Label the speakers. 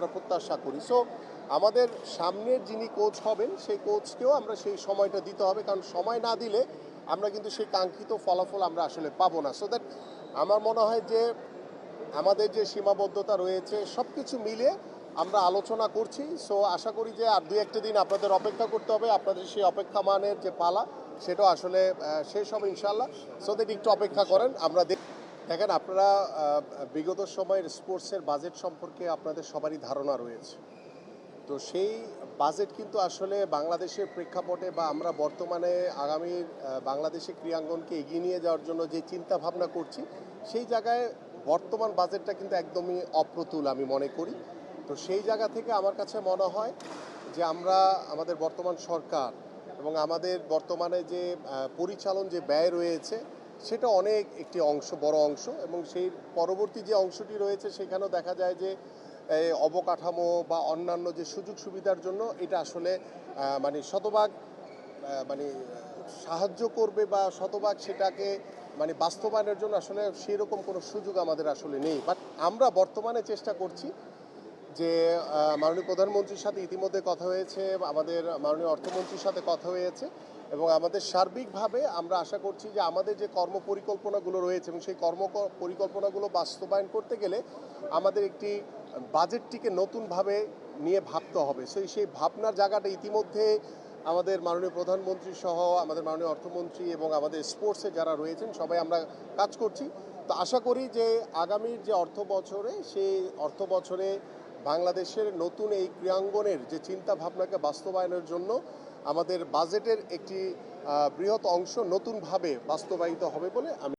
Speaker 1: আমরা প্রত্যাশা করি। সো আমাদের সামনের যিনি কোচ হবেন সেই কোচকেও আমরা সেই সময়টা দিতে হবে, কারণ সময় না দিলে আমরা কিন্তু সেই কাঙ্ক্ষিত ফলাফল আমরা আসলে পাবো না। সো দ্যাট আমার মনে হয় যে আমাদের যে সীমাবদ্ধতা রয়েছে সব কিছু মিলে আমরা আলোচনা করছি। সো আশা করি যে আর দুই একটা দিন আপনাদের অপেক্ষা করতে হবে, আপনাদের সেই অপেক্ষা মানের যে পালা সেটাও আসলে শেষ হবে ইনশাল্লাহ। সো দ্যাট একটু অপেক্ষা করেন। আমরা দেখেন, আপনারা বিগত সময়ের স্পোর্টসের বাজেট সম্পর্কে আপনাদের সবারই ধারণা রয়েছে। তো সেই বাজেট কিন্তু আসলে বাংলাদেশের প্রেক্ষাপটে বা আমরা বর্তমানে আগামীর বাংলাদেশের ক্রীড়াঙ্গনকে এগিয়ে নিয়ে যাওয়ার জন্য যে চিন্তা ভাবনা করছি সেই জায়গায় বর্তমান বাজেটটা কিন্তু একদমই অপ্রতুল আমি মনে করি। তো সেই জায়গা থেকে আমার কাছে মনে হয় যে আমরা আমাদের বর্তমান সরকার এবং আমাদের বর্তমানে যে পরিচালন যে ব্যয় রয়েছে সেটা অনেক একটি অংশ, বড় অংশ, এবং সেই পরবর্তী যে অংশটি রয়েছে সেখানেও দেখা যায় যে অবকাঠামো বা অন্যান্য যে সুযোগ সুবিধার জন্য এটা আসলে মানে শতভাগ মানে সাহায্য করবে বা শতভাগ সেটাকে মানে বাস্তবায়নের জন্য আসলে সেই রকম কোনো সুযোগ আমাদের আসলে নেই। বাট আমরা বর্তমানে চেষ্টা করছি যে মাননীয় প্রধানমন্ত্রীর সাথে ইতিমধ্যে কথা হয়েছে, আমাদের মাননীয় অর্থমন্ত্রীর সাথে কথা হয়েছে, এবং আমাদের সার্বিকভাবে আমরা আশা করছি যে আমাদের যে কর্ম পরিকল্পনাগুলো রয়েছে এবং সেই কর্ম পরিকল্পনাগুলো বাস্তবায়ন করতে গেলে আমাদের একটি বাজেটটিকে নতুনভাবে নিয়ে ভাবতে হবে। সেই ভাবনার জায়গাটা ইতিমধ্যে আমাদের মাননীয় প্রধানমন্ত্রী সহ আমাদের মাননীয় অর্থমন্ত্রী এবং আমাদের স্পোর্টসে যারা রয়েছেন সবাই আমরা কাজ করছি। তো আশা করি যে আগামীর যে অর্থ বছরে সেই অর্থ বছরে বাংলাদেশের নতুন এই ক্রীড়াঙ্গনের যে চিন্তা ভাবনাকে বাস্তবায়নের জন্য আমাদের বাজেটের একটি বৃহৎ অংশ নতুনভাবে বাস্তবায়িত হবে বলে আমি